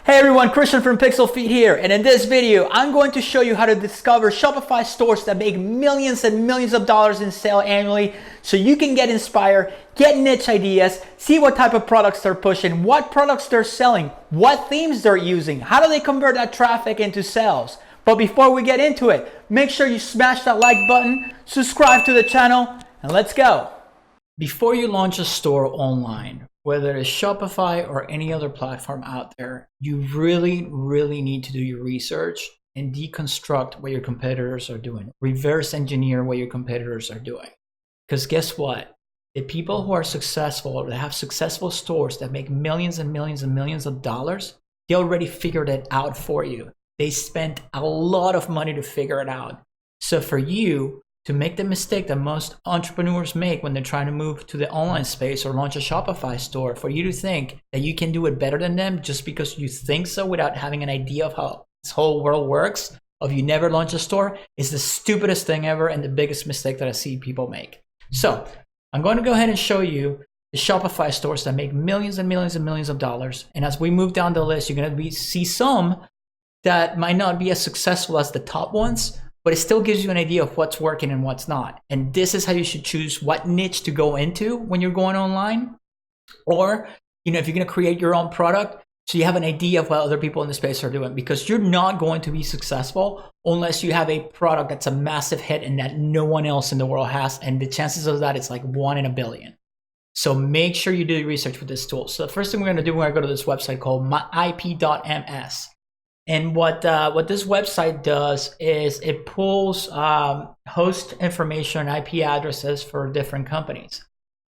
Hey everyone, Christian from PixlFeed here, and in this video, I'm going to show you how to discover Shopify stores that make millions and millions of dollars in sale annually so you can get inspired, get niche ideas, see what type of products they're pushing, what products they're selling, what themes they're using, how do they convert that traffic into sales. But before we get into it, make sure you smash that like button, subscribe to the channel, and let's go. Before you launch a store online, whether it's Shopify or any other platform out there, you really need to do your research and deconstruct what your competitors are doing. Reverse engineer what your competitors are doing. Because guess what? The people who are successful or that have successful stores that make millions and millions and millions of dollars, they already figured it out for you. They spent a lot of money to figure it out. So for you to make the mistake that most entrepreneurs make when they're trying to move to the online space or launch a Shopify store, for you to think that you can do it better than them just because you think so without having an idea of how this whole world works, of you never launch a store, is the stupidest thing ever and the biggest mistake that I see people make. So I'm going to go ahead and show you the Shopify stores that make millions and millions and millions of dollars. And as we move down the list, you're going to see some that might not be as successful as the top ones, but it still gives you an idea of what's working and what's not. And this is how you should choose what niche to go into when you're going online. Or, if you're going to create your own product, so you have an idea of what other people in the space are doing, because you're not going to be successful unless you have a product that's a massive hit and that no one else in the world has. And the chances of that, it's like 1 in a billion. So make sure you do your research with this tool. So the first thing we're going to do, we're going to go to this website called myip.ms. And what this website does is it pulls host information and IP addresses for different companies.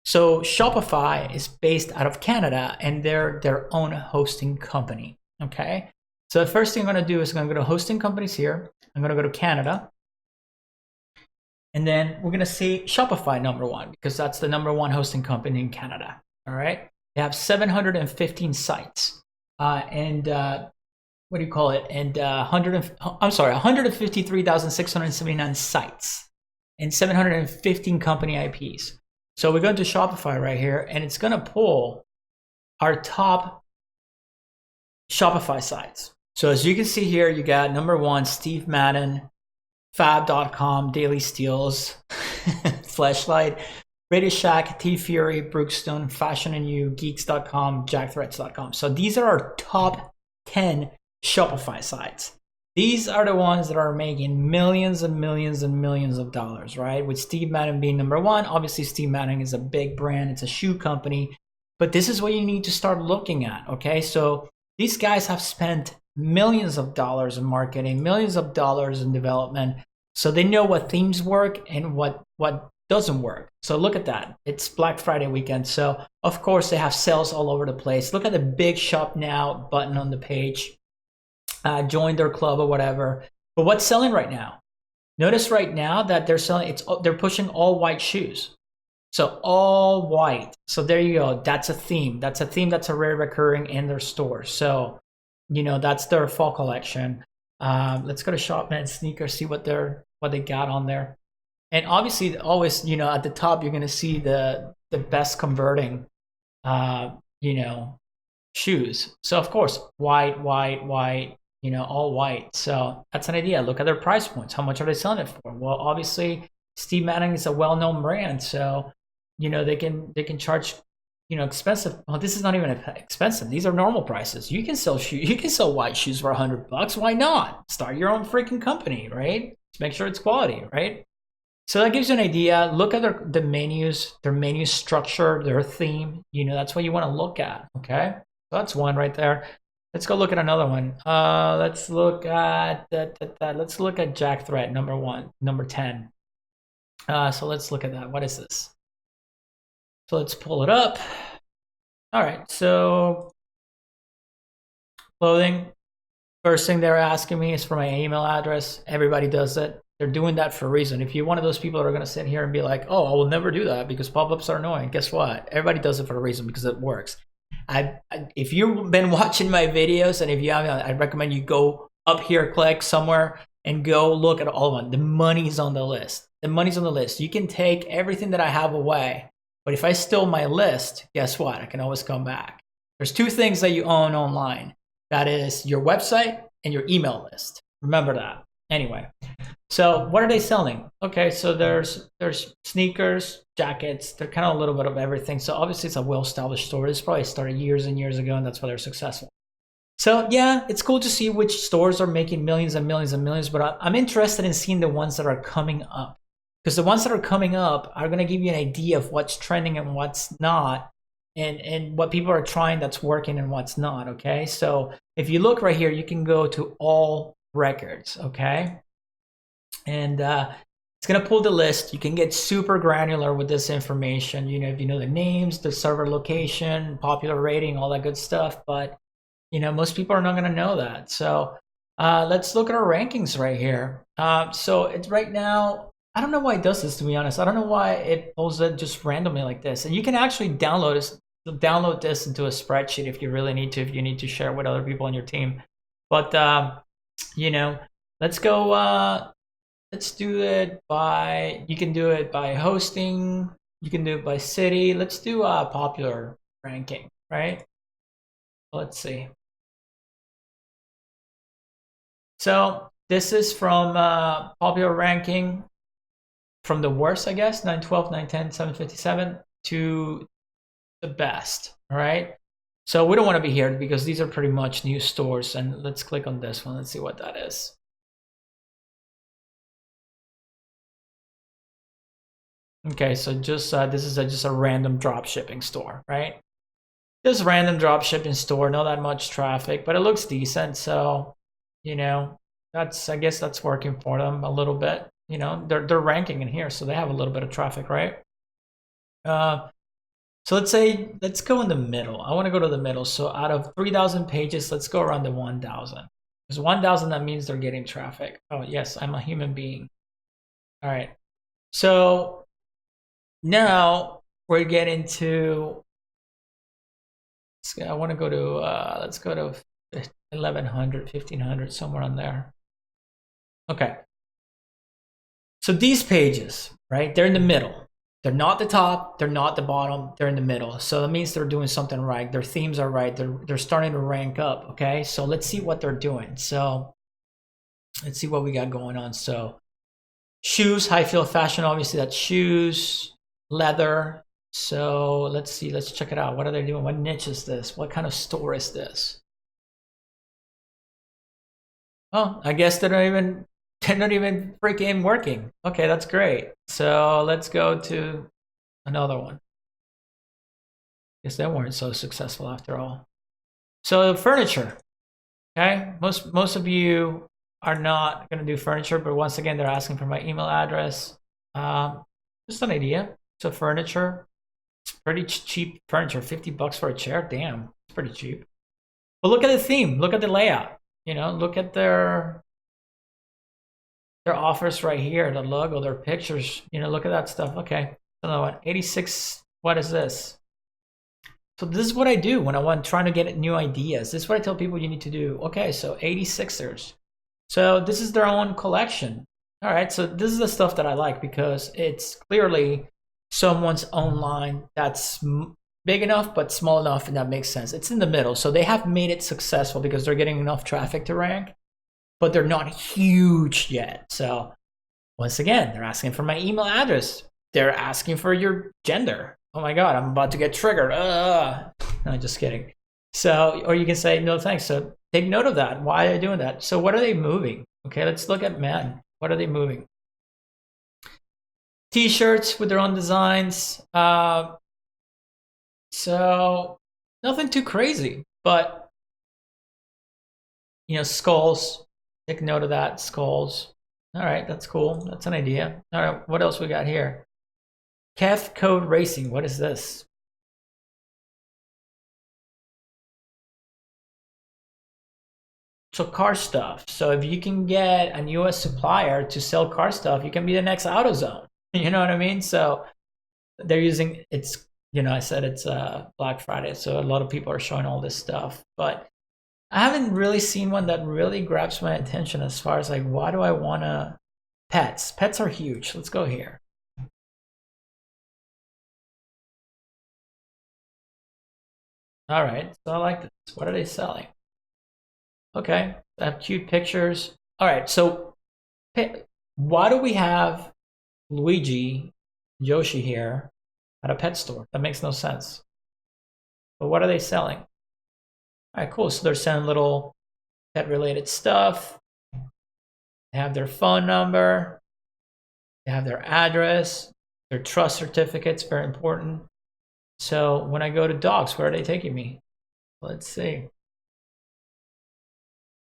So Shopify is based out of Canada, and they're their own hosting company. Okay. So the first thing I'm going to do is I'm going to go to hosting companies here. I'm going to go to Canada. And then we're going to see Shopify #1 because that's the #1 hosting company in Canada. All right. They have 715 sites. What do you call it? And 153,679 sites and 715 company IPs. So we're going to Shopify right here, and it's going to pull our top Shopify sites. So as you can see here, you got #1, Steve Madden, Fab.com, Daily Steals, Fleshlight, Radio Shack, T-Fury, Brookstone, Fashion and You, Geeks.com, JackThreads.com. So these are our top 10 Shopify sites. These are the ones that are making millions and millions and millions of dollars, right? With Steve Madden being #1, obviously Steve Madden is a big brand, it's a shoe company, but this is what you need to start looking at, okay? So these guys have spent millions of dollars in marketing, millions of dollars in development, so they know what themes work and what doesn't work. So look at that. It's Black Friday weekend, so of course they have sales all over the place. Look at the big shop now button on the page. Join their club or whatever. But what's selling right now? Notice right now that they're pushing all white shoes. So all white. So there you go. That's a theme. That's a theme that's already recurring in their store. So, that's their fall collection. Let's go to Shopman Sneakers, see what they got on there. And obviously always, at the top, you're going to see the best converting, shoes. So of course, white, all white. So that's an idea. Look at their price points. How much are they selling it for? Well, obviously Steve Madden is a well-known brand, so they can charge expensive. Well, this is not even expensive. These are normal prices. You can sell white shoes for $100. Why not? Start your own freaking company, right? Just make sure it's quality, right? So that gives you an idea. Look at the menus, their menu structure, their theme. That's what you want to look at. Okay, so that's one right there. Let's go look at another one. Let's look at let's look at Jack Threat #1, number 10. So let's look at that. What is this? So let's pull it up. All right. So clothing. First thing they're asking me is for my email address. Everybody does it. They're doing that for a reason. If you're one of those people that are going to sit here and be like, "Oh, I will never do that because pop-ups are annoying," guess what? Everybody does it for a reason because it works. If you've been watching my videos, and if you haven't, I recommend you go up here, click somewhere, and go look at all of them. The money's on the list. The money's on the list. You can take everything that I have away, but if I steal my list, guess what? I can always come back. There's two things that you own online. That is your website and your email list. Remember that. Anyway, so what are they selling? Okay, so there's sneakers, jackets. They're kind of a little bit of everything. So obviously it's a well-established store. This probably started years and years ago, and that's why they're successful. So yeah, it's cool to see which stores are making millions and millions and millions, but I'm interested in seeing the ones that are coming up, because the ones that are coming up are going to give you an idea of what's trending and what's not, and what people are trying that's working and what's not. Okay, so if you look right here, you can go to all records. Okay, and it's going to pull the list. You can get super granular with this information, you know, if you know the names, the server location, popular rating, all that good stuff. But you know, most people are not going to know that. So let's look at our rankings right here. So it's right now, I don't know why it does this, to be honest. I don't know why it pulls it just randomly like this. And you can actually download this into a spreadsheet if you really need to, if you need to share with other people on your team. But, you know, let's go, let's do it by, you can do it by hosting, you can do it by city. Let's do a popular ranking, right? Let's see. So this is from popular ranking, from the worst, I guess, 912, 910, 757 to the best. All right. So we don't want to be here because these are pretty much new stores. And let's click on this one. Let's see what that is. Okay, so just this is just a random drop shipping store, right? Just random drop shipping store, not that much traffic, but it looks decent. So, you know, I guess that's working for them a little bit. You know, they're ranking in here, so they have a little bit of traffic, right? So let's go in the middle. I want to go to the middle. So out of 3,000 pages, let's go around the 1,000. Because 1,000, that means they're getting traffic. Oh yes, I'm a human being. All right. So now we're getting to. I want to go to. Let's go to 1,100, 1,500, somewhere on there. Okay. So these pages, right? They're in the middle. They're not the top, they're not the bottom, they're in the middle. So that means they're doing something right. Their themes are right. They're starting to rank up, okay? So let's see what they're doing. So let's see what we got going on. So shoes, high feel fashion, obviously that's shoes, leather. So let's see, let's check it out. What are they doing? What niche is this? What kind of store is this? Oh, I guess they're not even freaking working. Okay, that's great. So let's go to another one. Guess they weren't so successful after all. So furniture. Okay, most of you are not going to do furniture, but once again, they're asking for my email address. Just an idea. So furniture, it's pretty cheap furniture. $50 for a chair. Damn, it's pretty cheap. But look at the theme. Look at the layout. You know, look at their offers right here, the logo, their pictures, you know, look at that stuff. Okay, another one. 86, what is this? So this is what I do when I'm trying to get new ideas. This is what I tell people you need to do. Okay, so 86ers. So this is their own collection. All right, so this is the stuff that I like because it's clearly someone's own line that's big enough but small enough, and that makes sense. It's in the middle, so they have made it successful because they're getting enough traffic to rank, but they're not huge yet. So once again, they're asking for my email address. They're asking for your gender. Oh my God, I'm about to get triggered. No, just kidding. So, or you can say, no, thanks. So take note of that. Why are they doing that? So what are they moving? Okay, let's look at men. What are they moving? T-shirts with their own designs. So nothing too crazy, but you know, skulls. Take note of that, skulls. All right, that's cool. That's an idea. All right, what else we got here? Kev Code Racing. What is this? So car stuff. So if you can get a US supplier to sell car stuff, you can be the next AutoZone. You know what I mean? So they're using, it's, you know, I said it's Black Friday, so a lot of people are showing all this stuff, but I haven't really seen one that really grabs my attention as far as like, why do I want to? Pets. Pets are huge. Let's go here. All right, so I like this. What are they selling? Okay, I have cute pictures. All right, so why do we have Luigi, Yoshi here at a pet store? That makes no sense. But what are they selling? All right, cool. So they're selling little pet-related stuff. They have their phone number. They have their address, their trust certificates, very important. So when I go to dogs, where are they taking me? Let's see.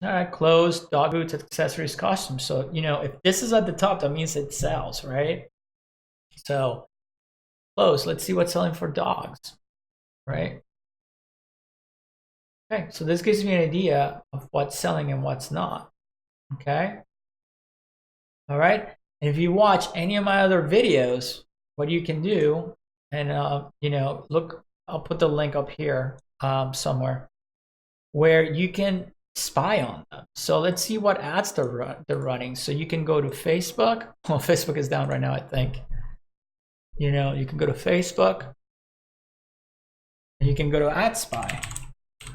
All right, clothes, dog boots, accessories, costumes. So, you know, if this is at the top, that means it sells, right? So, clothes, let's see what's selling for dogs, right? Okay, so this gives me an idea of what's selling and what's not, okay? All right, and if you watch any of my other videos, what you can do, and you know, look, I'll put the link up here somewhere, where you can spy on them. So let's see what ads they're running. So you can go to Facebook. Well, Facebook is down right now, I think. You know, you can go to Facebook, and you can go to Ad Spy.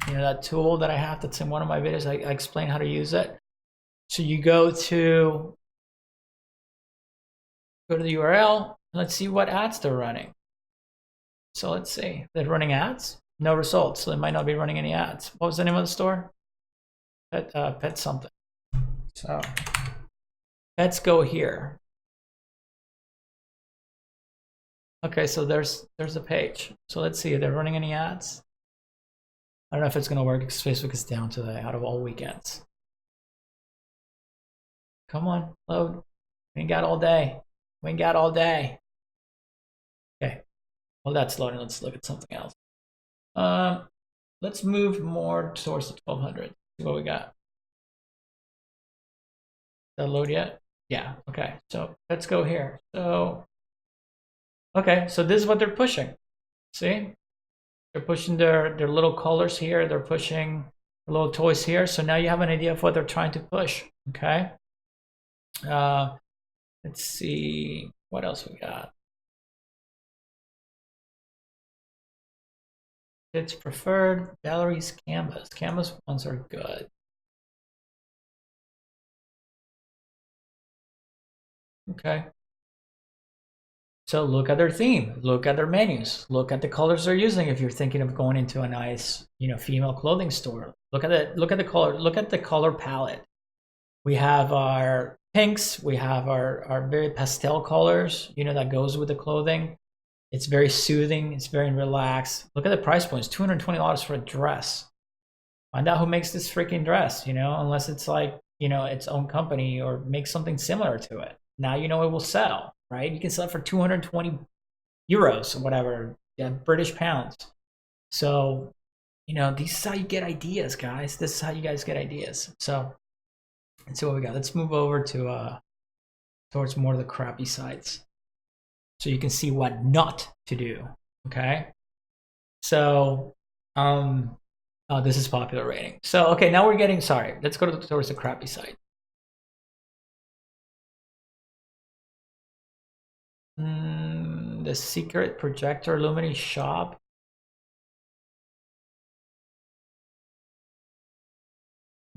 You know, that tool that I have that's in one of my videos. I explain how to use it. So you go to the URL. Let's see what ads they're running. So let's see. They're running ads. No results. So they might not be running any ads. What was the name of the store? Pet something. So let's go here. Okay, so there's a page. So let's see. Are they running any ads? I don't know if it's gonna work because Facebook is down today out of all weekends. Come on, load. We ain't got all day. We ain't got all day. Okay. Well, that's loading. Let's look at something else. Let's move more towards the 1200. See what we got. Did that load yet? Yeah. Okay. So let's go here. So, okay. So this is what they're pushing. See? They're pushing their little colors here. They're pushing little toys here. So now you have an idea of what they're trying to push. Okay. Let's see what else we got. It's preferred galleries, canvas. Canvas ones are good. Okay. So look at their theme, look at their menus, look at the colors they're using. If you're thinking of going into a nice, you know, female clothing store, look at it. Look at the color. Look at the color palette. We have our pinks. We have our very pastel colors. You know, that goes with the clothing. It's very soothing. It's very relaxed. Look at the price points. $220 for a dress. Find out who makes this freaking dress. You know, unless it's like, you know, its own company or make something similar to it. Now you know it will sell. Right? You can sell it for 220 euros or whatever, yeah, British pounds. So, you know, this is how you get ideas, guys. This is how you guys get ideas. So, let's see what we got. Let's move over to towards more of the crappy sites, so you can see what not to do. Okay. So, oh, this is popular rating. So, okay, now we're getting sorry. Let's go towards the crappy site. The secret projector illuminating shop.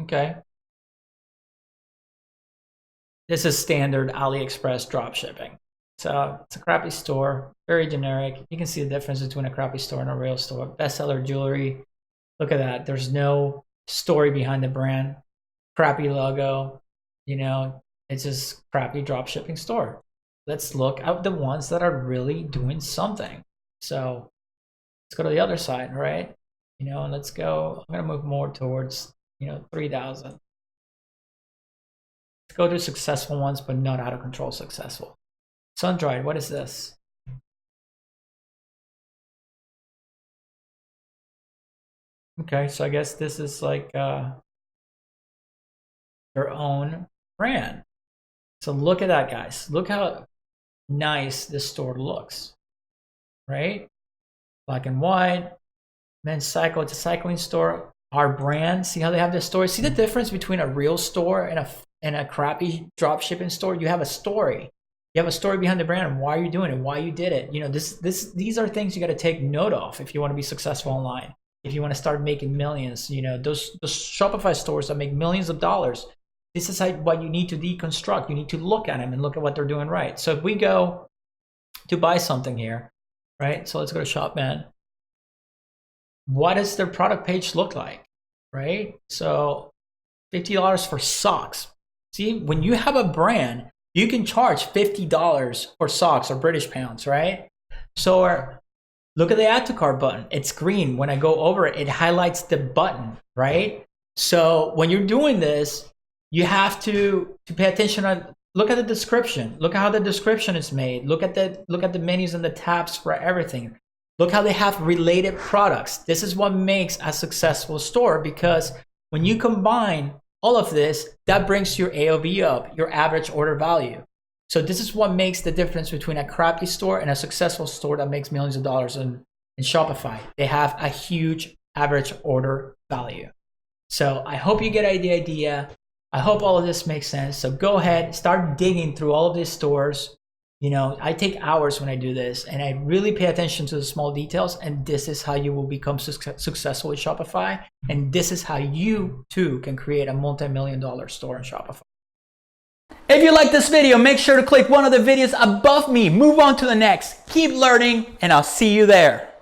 Okay. This is standard AliExpress drop shipping. So it's a crappy store, very generic. You can see the difference between a crappy store and a real store. Bestseller jewelry. Look at that. There's no story behind the brand. Crappy logo. You know, it's just crappy drop shipping store. Let's look at the ones that are really doing something. So let's go to the other side, right? You know, and let's go. I'm gonna move more towards, you know, 3,000. Let's go to successful ones, but not out of control successful. Sun-dried, what is this? Okay, so I guess this is like their own brand. So look at that, guys. Look how nice this store looks, right? Black and white. Men's Cycle, it's a cycling store. Our brand, see how they have this story? See the difference between a real store and a crappy drop shipping store? You have a story. You have a story behind the brand and why you're doing it, why you did it. You know, these are things you got to take note of if you want to be successful online. if you want to start making millions, you know, those Shopify stores that make millions of dollars, this is what you need to deconstruct. You need to look at them and look at what they're doing right. So if we go to buy something here, right? So let's go to Shopman. What does their product page look like, right? So $50 for socks. See, when you have a brand, you can charge $50 for socks or British pounds, right? So look at the add to cart button. It's green. When I go over it, it highlights the button, right? So when you're doing this, you have to pay attention on, look at the description. Look at how the description is made. Look at the menus and the tabs for everything. Look how they have related products. This is what makes a successful store, because when you combine all of this, that brings your AOV up, your average order value. So this is what makes the difference between a crappy store and a successful store that makes millions of dollars in Shopify. They have a huge average order value. So I hope you get the idea. I hope all of this makes sense. So go ahead, start digging through all of these stores. You know, I take hours when I do this, and I really pay attention to the small details, and this is how you will become successful with Shopify. And this is how you too can create a multi-million-dollar store in Shopify. If you like this video, make sure to click one of the videos above me. Move on to the next. Keep learning, and I'll see you there.